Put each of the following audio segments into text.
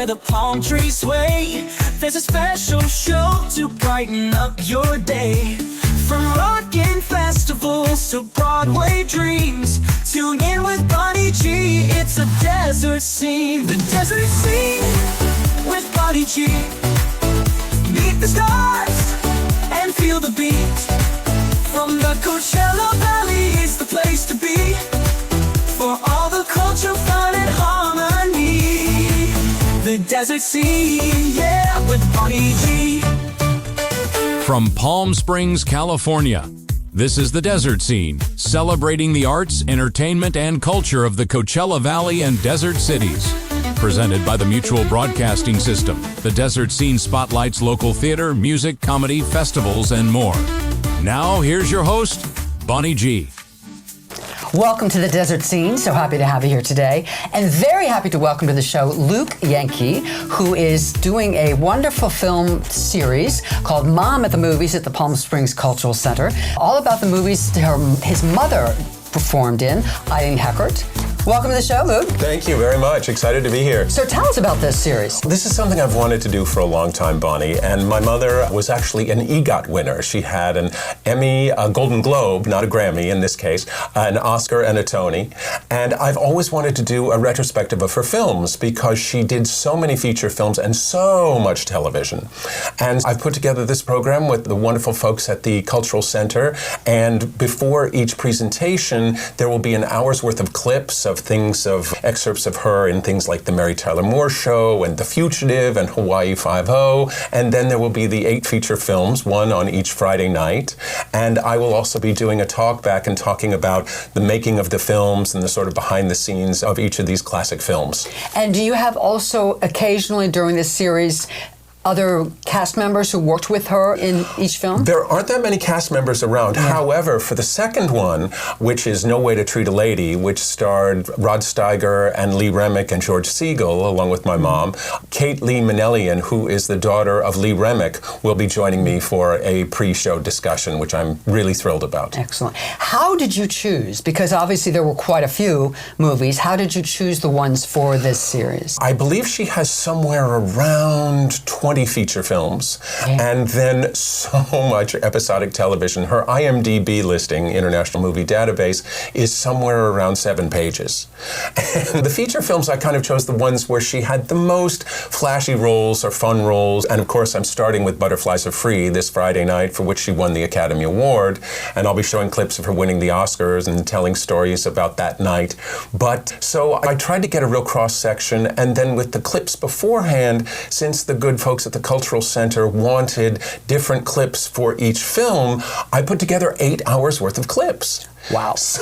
where the palm trees sway. There's a special show to brighten up your day. From rockin' festivals to Broadway dreams, tune in with Bonnie G. It's a desert scene. The desert scene with Bonnie G. Meet the stars and feel the beat. From the Coachella Valley, it's the place to be. For all the culture, fun, and harmony. The desert scene, yeah, with Bonnie G. From Palm Springs, California, this is The Desert Scene, celebrating the arts, entertainment, and culture of the Coachella Valley and desert cities. Presented by the Mutual Broadcasting System, The Desert Scene spotlights local theater, music, comedy, festivals, and more. Now, here's your host, Bonnie G. Welcome to The Desert Scene. So happy to have you here today. And very happy to welcome to the show Luke Yankee, who is doing a wonderful film series called Mom at the Movies at the Palm Springs Cultural Center. All about the movies his mother performed in, Eileen Heckart. Welcome to the show, Luke. Thank you very much. Excited to be here. So tell us about this series. This is something I've wanted to do for a long time, Bonnie, and my mother was actually an EGOT winner. She had an Emmy, a Golden Globe, not a Grammy in this case, an Oscar and a Tony, and I've always wanted to do a retrospective of her films because she did so many feature films and so much television. And I've put together this program with the wonderful folks at the Cultural Center, and before each presentation, there will be an hour's worth of clips of excerpts of her in things like The Mary Tyler Moore Show and The Fugitive and Hawaii Five-0, and then there will be the 8 feature films, one on each Friday night, and I will also be doing a talk back and talking about the making of the films and the sort of behind the scenes of each of these classic films. And do you have also occasionally during this series other cast members who worked with her in each film? There aren't that many cast members around. Yeah. However, for the second one, which is No Way to Treat a Lady, which starred Rod Steiger and Lee Remick and George Siegel, along with my mom, Kate Lee Manelian, who is the daughter of Lee Remick, will be joining me for a pre-show discussion, which I'm really thrilled about. Excellent. How did you choose? Because obviously there were quite a few movies. How did you choose the ones for this series? I believe she has somewhere around 20 feature films, and then so much episodic television. Her IMDb listing, International Movie Database, is somewhere around 7 pages. And the feature films, I kind of chose the ones where she had the most flashy roles or fun roles, and of course I'm starting with Butterflies Are Free this Friday night, for which she won the Academy Award, and I'll be showing clips of her winning the Oscars and telling stories about that night. But so I tried to get a real cross-section, and then with the clips beforehand, since the good folks at the Cultural Center wanted different clips for each film, I put together 8 hours worth of clips. Wow. So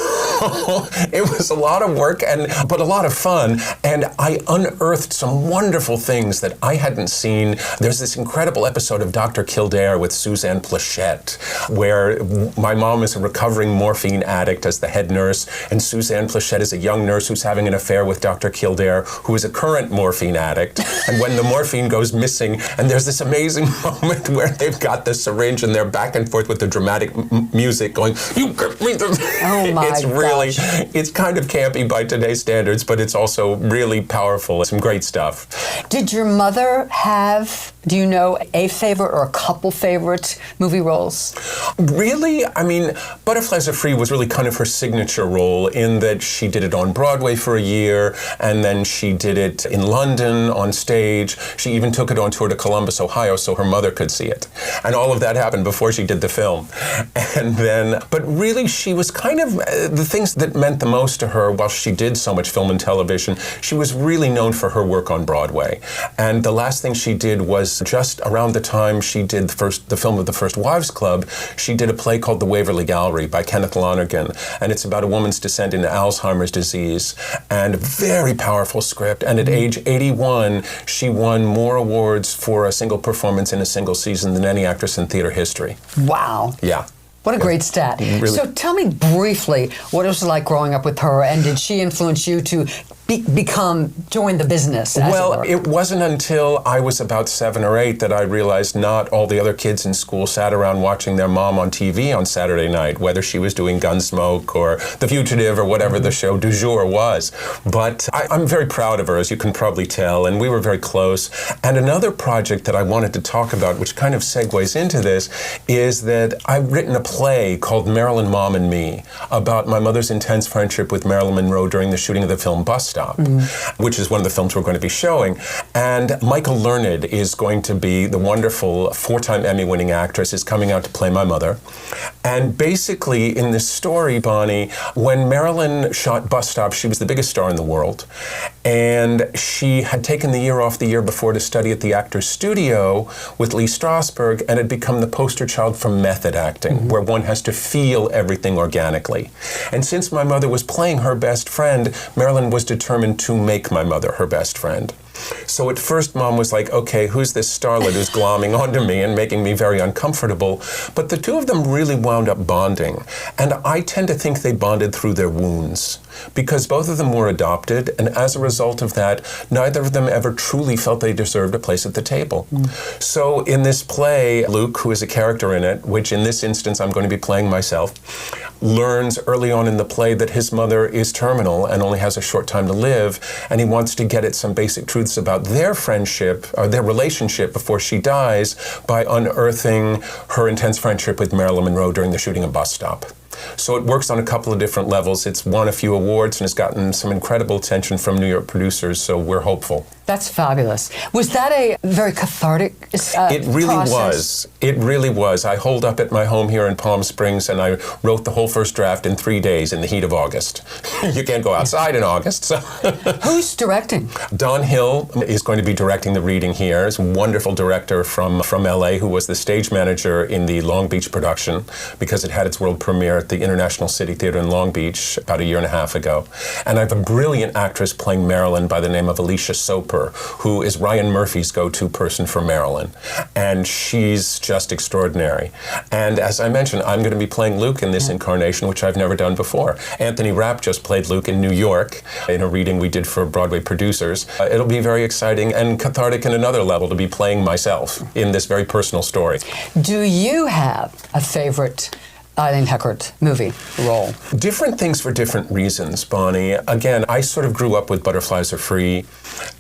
it was a lot of work, but a lot of fun, and I unearthed some wonderful things that I hadn't seen. There's this incredible episode of Dr. Kildare with Suzanne Plachette, where my mom is a recovering morphine addict as the head nurse, and Suzanne Plachette is a young nurse who's having an affair with Dr. Kildare, who is a current morphine addict. And when the morphine goes missing, and there's this amazing moment where they've got the syringe and they're back and forth with the dramatic music going, "You give me the..." Oh my It's really, gosh. It's kind of campy by today's standards, but it's also really powerful. Some great stuff. Did your mother have, do you know, a favorite or a couple favorite movie roles? Really? I mean, Butterflies Are Free was really kind of her signature role in that she did it on Broadway for a year, and then she did it in London on stage. She even took it on tour to Columbus, Ohio, so her mother could see it. And all of that happened before she did the film. And then, but really she was kind of, the things that meant the most to her while she did so much film and television, she was really known for her work on Broadway. And the last thing she did was just around the time she did the film of The First Wives Club, she did a play called The Waverly Gallery by Kenneth Lonergan. And it's about a woman's descent into Alzheimer's disease. And a very powerful script. And at age 81, she won more awards for a single performance in a single season than any actress in theater history. Wow. Yeah. What a great stat. Really. So tell me briefly what it was like growing up with her, and did she influence you to join the business, as Well, it were? it wasn't until I was about 7 or 8 that I realized not all the other kids in school sat around watching their mom on TV on Saturday night, whether she was doing Gunsmoke or The Fugitive or whatever the show du jour was. But I'm very proud of her, as you can probably tell, and we were very close. And another project that I wanted to talk about, which kind of segues into this, is that I've written a play called Marilyn, Mom and Me, about my mother's intense friendship with Marilyn Monroe during the shooting of the film Bus Stop, which is one of the films we're going to be showing. And Michael Learned is going to be the wonderful 4-time Emmy-winning actress, is coming out to play my mother. And basically, in this story, Bonnie, when Marilyn shot Bus Stop, she was the biggest star in the world. And she had taken the year off the year before to study at the Actors Studio with Lee Strasberg and had become the poster child for method acting, where one has to feel everything organically. And since my mother was playing her best friend, Marilyn was determined to make my mother her best friend. So at first, Mom was like, okay, who's this starlet who's glomming onto me and making me very uncomfortable? But the two of them really wound up bonding. And I tend to think they bonded through their wounds, because both of them were adopted, and as a result of that, neither of them ever truly felt they deserved a place at the table. So in this play, Luke, who is a character in it, which in this instance I'm going to be playing myself, learns early on in the play that his mother is terminal and only has a short time to live, and he wants to get at some basic truths about their friendship, or their relationship before she dies, by unearthing her intense friendship with Marilyn Monroe during the shooting of Bus Stop. So it works on a couple of different levels. It's won a few awards and has gotten some incredible attention from New York producers, so we're hopeful. That's fabulous. Was that a very cathartic It really process? was. It really was. I holed up at my home here in Palm Springs and I wrote the whole first draft in 3 days in the heat of August. You can't go outside in August. So. Who's directing? Don Hill is going to be directing the reading here. He's a wonderful director from LA who was the stage manager in the Long Beach production because it had its world premiere at the International City Theater in Long Beach about a year and a half ago. And I have a brilliant actress playing Marilyn by the name of Alicia Soper, who is Ryan Murphy's go-to person for Marilyn. And she's just extraordinary. And as I mentioned, I'm going to be playing Luke in this incarnation, which I've never done before. Anthony Rapp just played Luke in New York in a reading we did for Broadway producers. It'll be very exciting and cathartic in another level to be playing myself in this very personal story. Do you have a favorite Eileen Heckart movie role? Different things for different reasons, Bonnie. Again, I sort of grew up with Butterflies Are Free,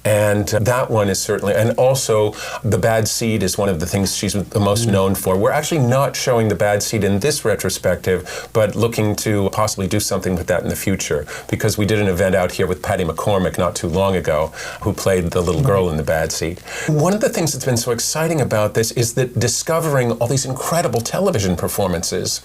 and that one is certainly, and also The Bad Seed is one of the things she's the most known for. We're actually not showing The Bad Seed in this retrospective, but looking to possibly do something with that in the future, because we did an event out here with Patty McCormick not too long ago, who played the little girl in The Bad Seed. One of the things that's been so exciting about this is that discovering all these incredible television performances,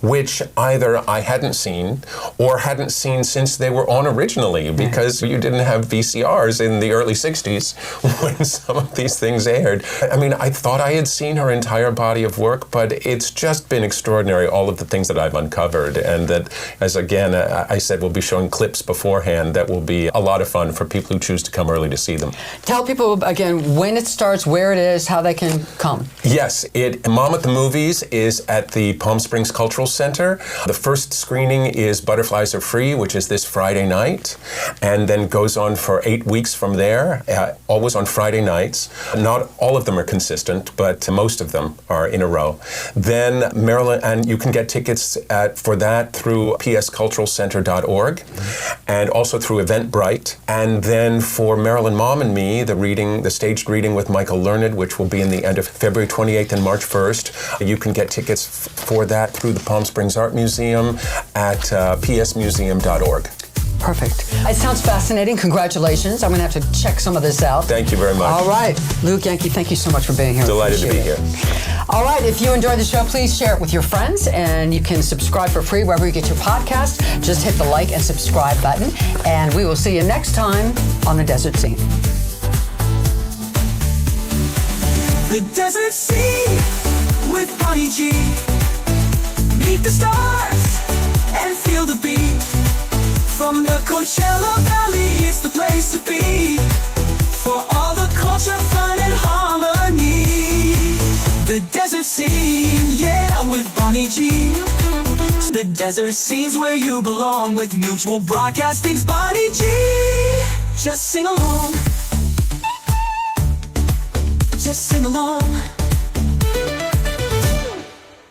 which either I hadn't seen or hadn't seen since they were on originally, because you didn't have VCRs in the early 60s when some of these things aired. I mean, I thought I had seen her entire body of work, but it's just been extraordinary, all of the things that I've uncovered, and that, as again, I said, we'll be showing clips beforehand that will be a lot of fun for people who choose to come early to see them. Tell people, again, when it starts, where it is, how they can come. Yes, Mom at the Movies is at the Palm Springs Cultural Center. The first screening is Butterflies Are Free, which is this Friday night, and then goes on for 8 weeks from there, always on Friday nights. Not all of them are consistent, but most of them are in a row. Then Marilyn, and you can get tickets for that through psculturalcenter.org and also through Eventbrite. And then for Marilyn, Mom and Me, the staged reading with Michael Learned, which will be in the end of February 28th and March 1st. You can get tickets for that through the Palm Springs Art Museum at psmuseum.org. Perfect. It sounds fascinating. Congratulations. I'm going to have to check some of this out. Thank you very much. All right. Luke Yankee, thank you so much for being here. Delighted to be here. All right. If you enjoyed the show, please share it with your friends, and you can subscribe for free wherever you get your podcast. Just hit the like and subscribe button, and we will see you next time on The Desert Scene. The Desert Scene with Bonnie G. Meet the stars and feel the beat. From the Coachella Valley, it's the place to be. For all the culture, fun, and harmony. The Desert Scene, yeah, with Bonnie G. The Desert Scene's where you belong with Mutual Broadcasting's Bonnie G. Just sing along. Just sing along.